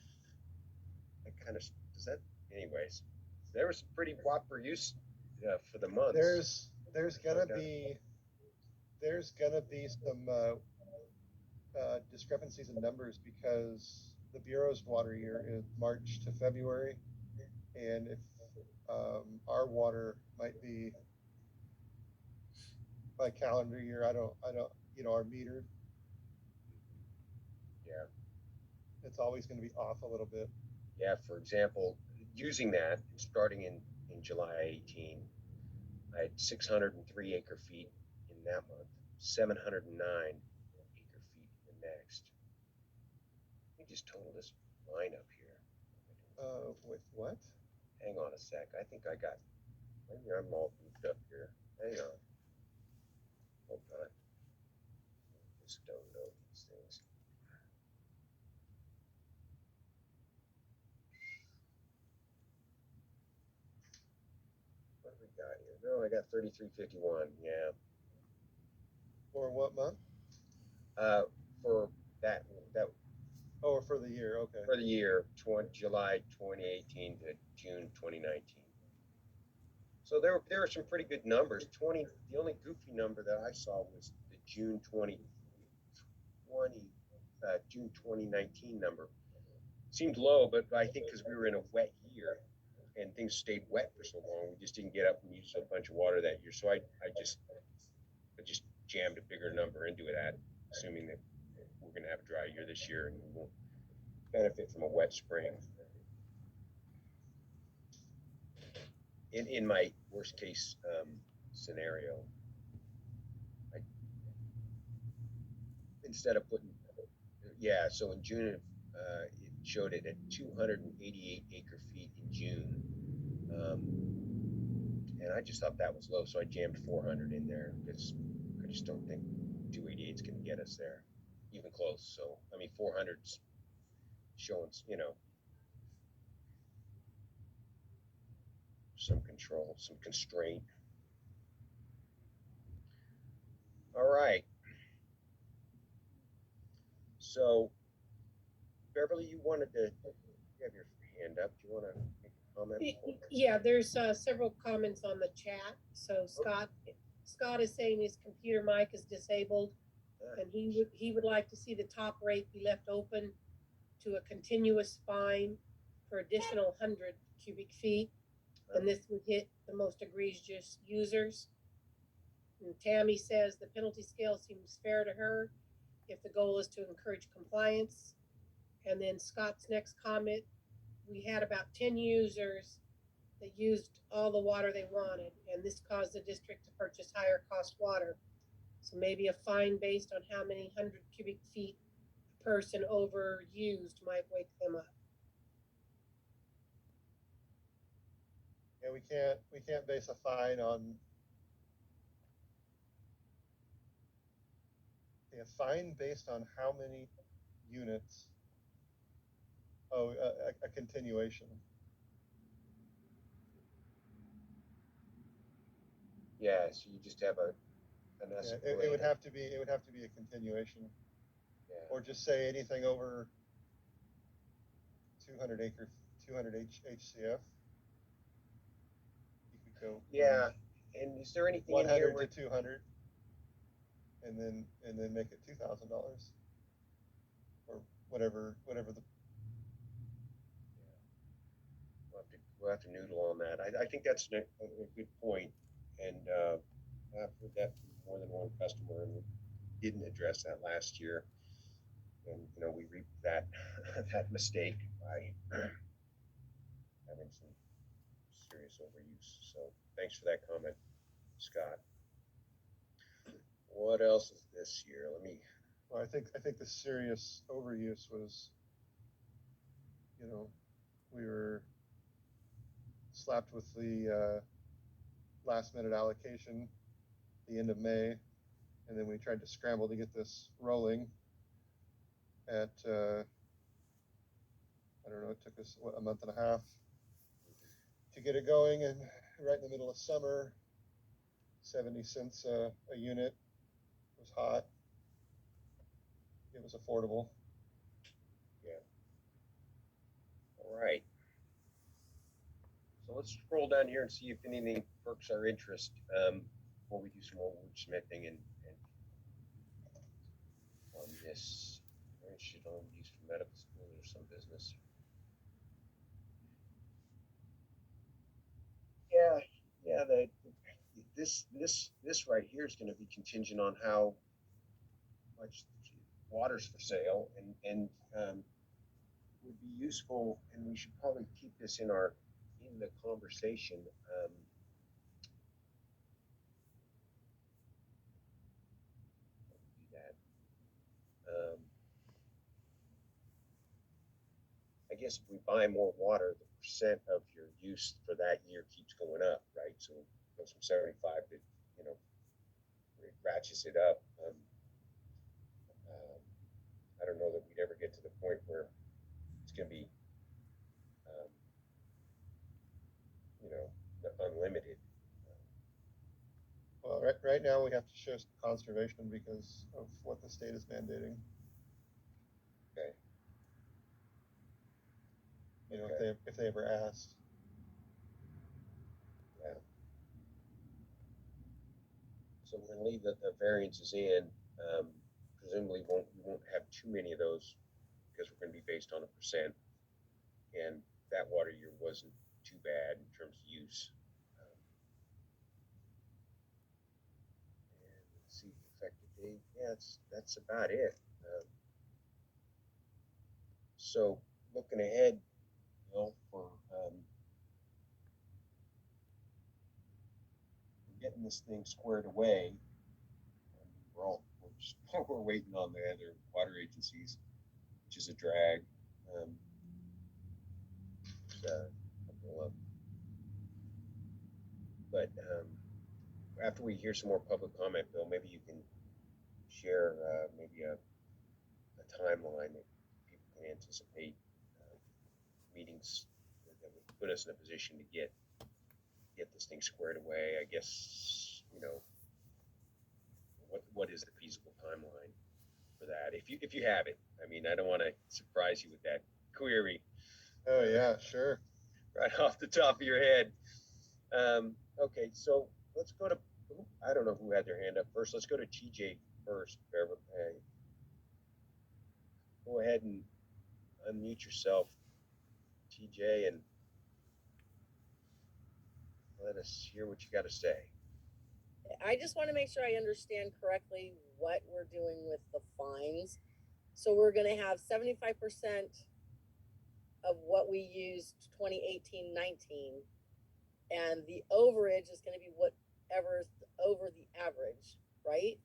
That kind of does that. Anyways, there was some pretty watt per use for the months. There's gonna be some discrepancies in numbers because the Bureau's water year is March to February, and if our water might be by calendar year, I don't, our metered. Yeah. It's always going to be off a little bit. Yeah, for example, using that, starting in July 18, I had 603 acre feet in that month, 709 acre feet in the next. Let me just total this line up here. With what? Hang on a sec. I think I got, maybe I'm all goofed up here. Hang on. Hold on. I just don't know these things. What have we got here? No, I got 3351. Yeah. For what month? For that. Oh, for the year. Okay. For the year, July 2018 to June 2019. So there are some pretty good numbers. The only goofy number that I saw was the June 2019 number. Seemed low, but I think because we were in a wet year and things stayed wet for so long, we just didn't get up and use a bunch of water that year. So I just jammed a bigger number into that, assuming that we're going to have a dry year this year and we won't benefit from a wet spring. In my worst case scenario, instead of putting, so in June, it showed it at 288 acre feet in June. And I just thought that was low, so I jammed 400 in there because I just don't think 288 is going to get us there, even close. So, I mean, 400's showing, some control, some constraint. All right. So, Beverly, you wanted to, you have your hand up. Do you want to make a comment? Yeah, there's several comments on the chat. So Scott is saying his computer mic is disabled, and he would like to see the top rate be left open to a continuous fine for additional 100 cubic feet, and this would hit the most egregious users. And Tammy says the penalty scale seems fair to her if the goal is to encourage compliance. And then Scott's next comment, we had about 10 users that used all the water they wanted, and this caused the district to purchase higher cost water. So maybe a fine based on how many 100 cubic feet a person overused might wake them up. Yeah, we can't base a fine on a fine based on how many units. Oh, a continuation. Yeah, so you just have an Yeah, escalator. it would have to be a continuation, Yeah. or just say anything over 200 HCF. You could go. Yeah, and is there anything in here 100 where, to 200, and then make it $2,000, or whatever the. we'll have to noodle on that. I think that's a good point, and I've heard that from more than one customer, and we didn't address that last year, and we reaped that that mistake by having some serious overuse. So thanks for that comment, Scott. What else is this year? Let me. Well, I think the serious overuse was, we were slapped with the last minute allocation the end of May, and then we tried to scramble to get this rolling at I don't know, it took us a month and a half to get it going, and right in the middle of summer, 70 cents a unit. It was hot, it was affordable. Yeah. All right. So let's scroll down here and see if anything perks our interest before we do some more wordsmithing and on this. Very shit on use for medical school or some business. Yeah. This right here is going to be contingent on how much water's for sale, and would be useful, and we should probably keep this in the conversation. Do that. I guess if we buy more water, the percent of your use for that year keeps going up, right? So it goes from 75 to, it ratchets it up. I don't know that we'd ever get to the point where it's going to be, um, unlimited. Well, right now we have to show conservation because of what the state is mandating. Okay. Okay. If they ever asked. Yeah. So we're going to leave the variances in. Presumably we won't have too many of those because we're going to be based on a percent, and that water year wasn't too bad in terms of use. And let's see, effective date. Yeah, that's about it. So looking ahead, for getting this thing squared away. We're waiting on the other water agencies, which is a drag. But after we hear some more public comment, Bill, maybe you can share maybe a timeline that people can anticipate meetings that would put us in a position to get this thing squared away. I guess what is the feasible timeline for that? If you have it, I mean, I don't want to surprise you with that query Oh yeah, sure. right off the top of your head. Okay, so let's go to, I don't know who had their hand up first. Let's go to TJ first. Hey, go ahead and unmute yourself, TJ, and let us hear what you got to say. I just want to make sure I understand correctly what we're doing with the fines. So we're going to have 75% of what we used 2018-19, and the overage is going to be whatever's over the average, right?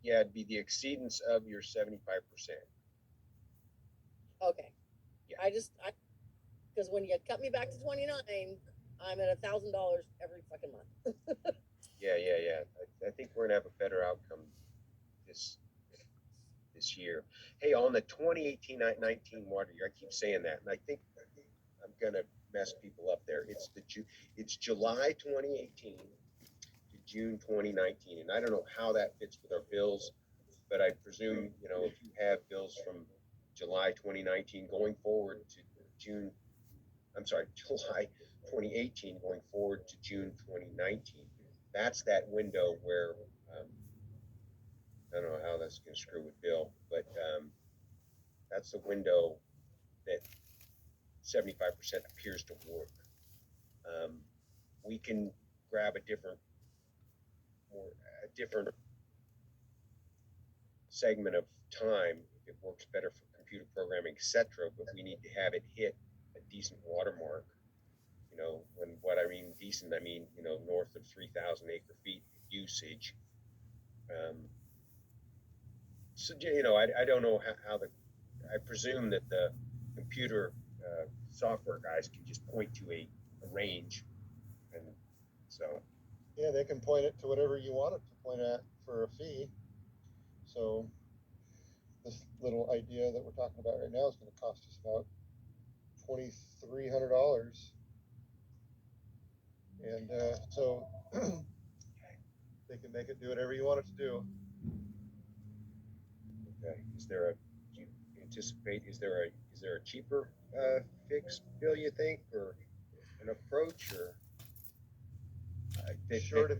Yeah, it'd be the exceedance of your 75%. Okay. Yeah. Because when you cut me back to 29, I'm at $1,000 every fucking month. Yeah. I think we're gonna have a better outcome this year. Hey, on the 2018-19 water year, I keep saying that, and I think I'm gonna mess people up there. It's July 2018 to June 2019, and I don't know how that fits with our bills, but I presume if you have bills from July 2019 going forward to July 2018 going forward to June 2019. That's that window where I don't know how that's going to screw with Bill, but that's the window that 75% appears to work. We can grab a different segment of time if it works better for computer programming, etc. But we need to have it hit a decent watermark. When what I mean decent, I mean north of 3,000 acre feet usage. So I don't know how I presume that the computer software guys can just point to a range, and so Yeah, they can point it to whatever you want it to point at for a fee. So this little idea that we're talking about right now is going to cost us about $2,300, and so they can make it do whatever you want it to do. okay. Do you anticipate? Is there a cheaper fix, Bill? You think, or an approach, or Short of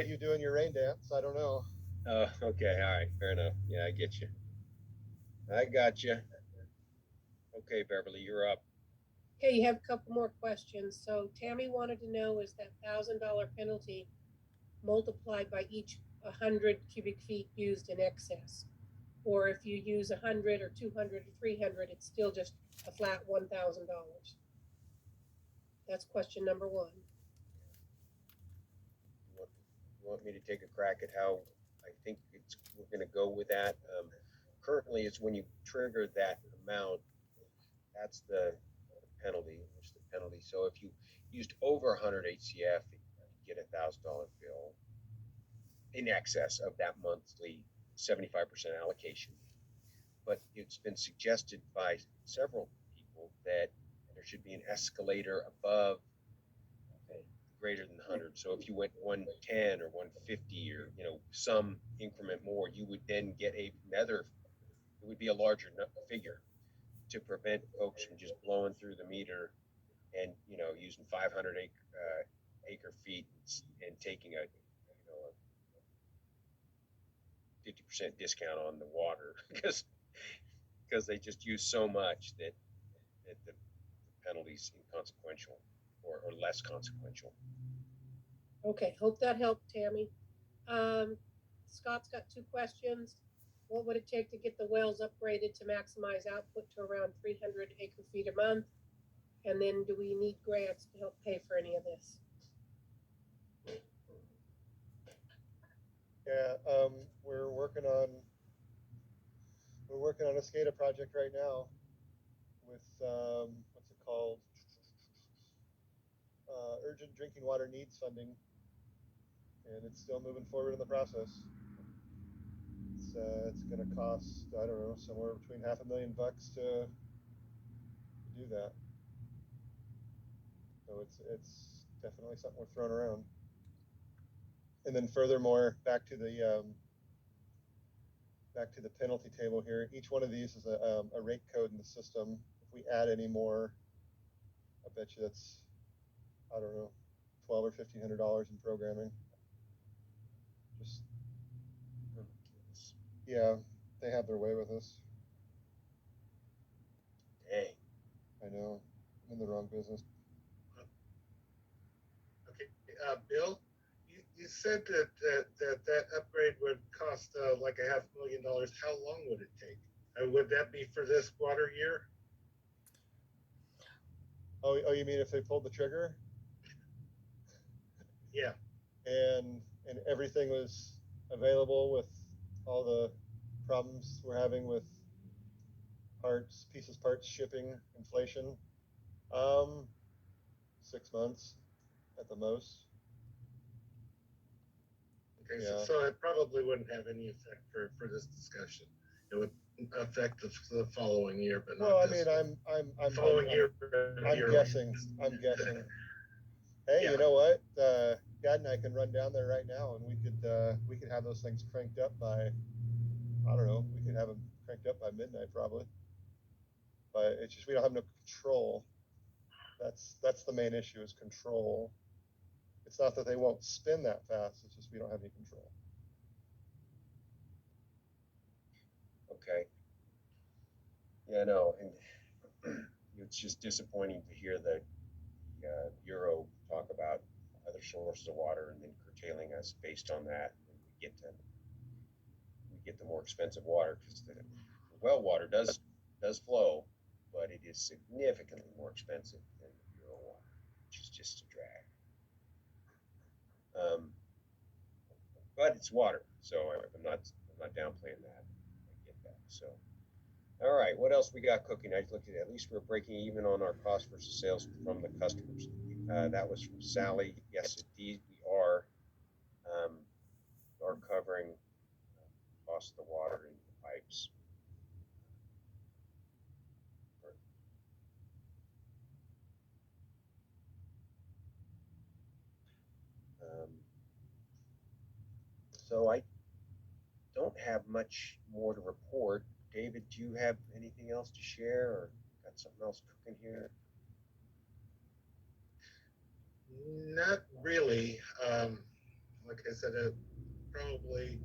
you doing your rain dance, I don't know. Okay, all right, fair enough. Yeah, I get you. I got you. Okay, Beverly, you're up. Okay, you have a couple more questions. So Tammy wanted to know, is that $1,000 penalty multiplied by each 100 cubic feet used in excess? Or if you use 100 or 200 or 300, it's still just a flat $1,000? That's question number one. You want me to take a crack at how I think we're going to go with that? Currently, it's when you trigger that amount, that's the penalty. What's the penalty? So if you used over 100 HCF, you get $1,000 bill in excess of that monthly 75% allocation. But it's been suggested by several people that there should be an escalator above greater than 100. So if you went 110 or 150 or some increment more, you would then get another. It would be a larger figure to prevent folks from just blowing through the meter and using 500 acre feet and taking a 50% discount on the water because they just use so much that the penalty's inconsequential or less consequential. Okay, hope that helped, Tammy. Scott's got two questions. What would it take to get the wells upgraded to maximize output to around 300 acre feet a month? And then do we need grants to help pay for any of this? Yeah, we're working on a SCADA project right now with what's it called? Urgent Drinking Water Needs Funding, and it's still moving forward in the process. It's going to cost, I don't know, somewhere between $500,000 to do that. So it's definitely something we're throwing around. And then furthermore, back to the penalty table here. Each one of these is a rate code in the system. If we add any more, I bet you that's, I don't know, $1,200 or $1,500 in programming. Just, yeah, they have their way with us. Dang. I know, I'm in the wrong business. Okay, Bill, you said that upgrade would cost like $500,000. How long would it take? Would that be for this water year? Oh, you mean if they pulled the trigger? Yeah. And everything was available with all the problems we're having with parts, shipping, inflation. 6 months at the most. Okay, Yeah. so it probably wouldn't have any effect for this discussion. It would affect the following year, but not Well, I this mean, one. I'm Following year. I'm guessing. Hey, Yeah. you know what? Dad and I can run down there right now, and we could have those things cranked up by, I don't know, we could have them cranked up by midnight probably. But it's just we don't have no control. That's the main issue is control. It's not that they won't spin that fast. It's just we don't have any control. Okay. Yeah, no, and it's just disappointing to hear the Bureau talk about other sources of water and then curtailing us based on that. And we get the more expensive water because the well water does flow, but it is significantly more expensive than the Bureau water, which is just a drag. But it's water, so I'm not downplaying that. I get that. So, all right, what else we got cooking? I looked at least we're breaking even on our cost versus sales from the customers. That was from Sally. Yes, indeed, we are covering cost of the water and the pipes. So I don't have much more to report. David, do you have anything else to share or got something else cooking here? Not really. Like I said, probably,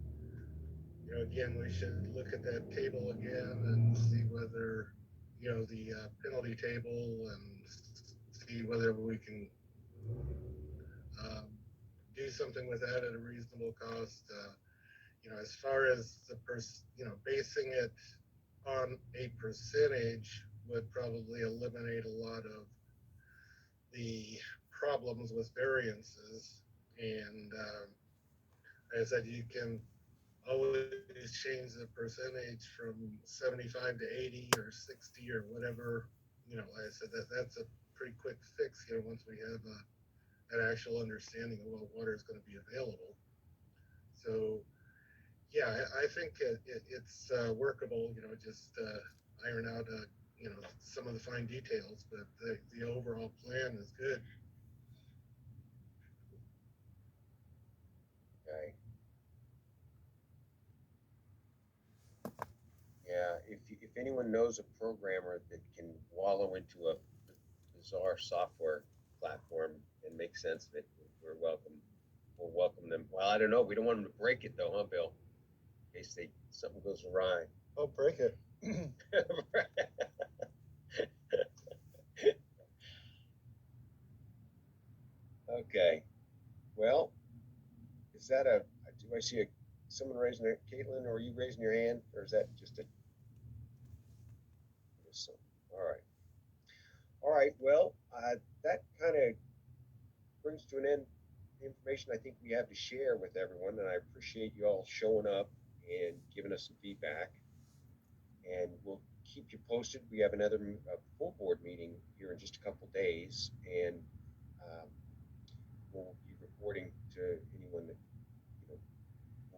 again, we should look at that table again and see whether, the penalty table and see whether we can um, do something with that at a reasonable cost. As far as basing it on a percentage would probably eliminate a lot of the problems with variances. And as I said, you can always change the percentage from 75 to 80 or 60 or whatever. Like I said, that's a pretty quick fix here once we have an actual understanding of what water is going to be available. So, yeah, I think it's workable. Just iron out some of the fine details, but the overall plan is good. Okay. Yeah, if anyone knows a programmer that can wallow into a bizarre software platform and make sense of it, we're welcome. We'll welcome them. Well, I don't know. We don't want them to break it though, huh, Bill? In case something goes awry. Oh, break it. Okay. Well, is that do I see someone raising their, Caitlin, or are you raising your hand, or is that just a, all right. All right, well, that kind of brings to an end the information I think we have to share with everyone, and I appreciate you all showing up and giving us some feedback. And we'll keep you posted. We have another full board meeting here in just a couple days, and we'll be reporting to anyone that we'll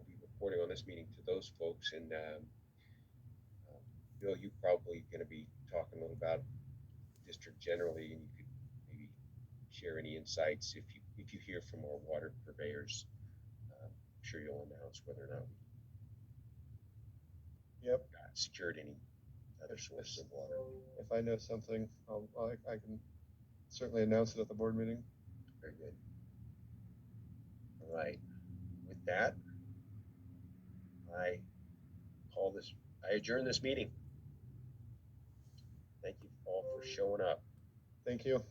be reporting on this meeting to those folks. And Bill, you're probably going to be talking a little about the district generally, and you could maybe share any insights if you hear from our water purveyors sure you'll announce whether or not we Yep. secured any other sources of water. If I know something, I can certainly announce it at the board meeting. Very good. All right. With that, I adjourn this meeting. Thank you all for showing up. Thank you.